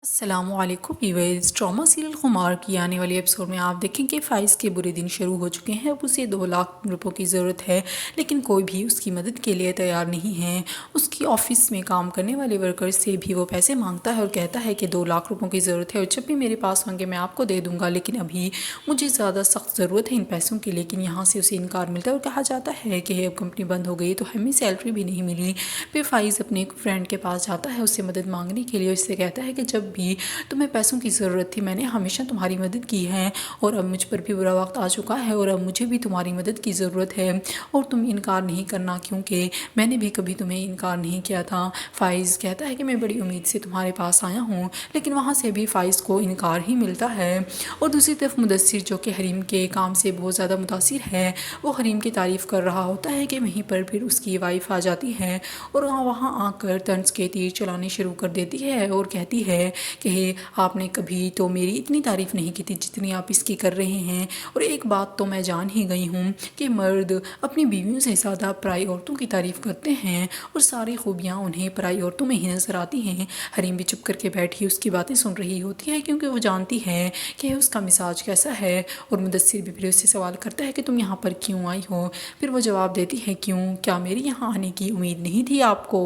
السلام علیکم viewers, drama serial خمار کی آنے والی ایپیسوڈ میں آپ دیکھیں کہ فائز کے برے دن شروع ہو چکے ہیں۔ اب اسے 2 لاکھ روپوں کی ضرورت ہے، لیکن کوئی بھی اس کی مدد کے لیے تیار نہیں ہے۔ اس کی آفس میں کام کرنے والے ورکر سے بھی وہ پیسے مانگتا ہے اور کہتا ہے کہ 2 لاکھ روپوں کی ضرورت ہے اور جب بھی میرے پاس ہوں گے میں آپ کو دے دوں گا، لیکن ابھی مجھے زیادہ سخت ضرورت ہے ان پیسوں کی۔ لیکن یہاں سے اسے انکار ملتا ہے اور کہا جاتا ہے کہ اب کمپنی بند ہو گئی تو ہمیں سیلری بھی نہیں ملی۔ پھر فائز اپنے ایک فرینڈ کے پاس جاتا ہے اس سے مدد مانگنے کے لیے، اس سے کہتا ہے کہ جب بھی تمہیں پیسوں کی ضرورت تھی میں نے ہمیشہ تمہاری مدد کی ہے، اور اب مجھ پر بھی برا وقت آ چکا ہے اور اب مجھے بھی تمہاری مدد کی ضرورت ہے اور تم انکار نہیں کرنا، کیونکہ میں نے بھی کبھی تمہیں انکار نہیں کیا تھا۔ فائز کہتا ہے کہ میں بڑی امید سے تمہارے پاس آیا ہوں، لیکن وہاں سے بھی فائز کو انکار ہی ملتا ہے۔ اور دوسری طرف مدثر، جو کہ حریم کے کام سے بہت زیادہ متاثر ہے، وہ حریم کی تعریف کر رہا ہوتا ہے کہ وہیں پر پھر اس کی وائف آ جاتی ہے اور وہاں آ کر طنز کے تیر چلانے شروع کر دیتی ہے اور کہتی ہے کہ آپ نے کبھی تو میری اتنی تعریف نہیں کی تھی جتنی آپ اس کی کر رہے ہیں، اور ایک بات تو میں جان ہی گئی ہوں کہ مرد اپنی بیویوں سے زیادہ پرائی عورتوں کی تعریف کرتے ہیں اور ساری خوبیاں انہیں پرائی عورتوں میں ہی نظر آتی ہیں۔ حریم بھی چپ کر کے بیٹھی اس کی باتیں سن رہی ہوتی ہے، کیونکہ وہ جانتی ہے کہ اس کا مزاج کیسا ہے۔ اور مدثر بھی پھر اس سے سوال کرتا ہے کہ تم یہاں پر کیوں آئی ہو؟ پھر وہ جواب دیتی ہے کیوں، کیا میری یہاں آنے کی امید نہیں تھی آپ کو؟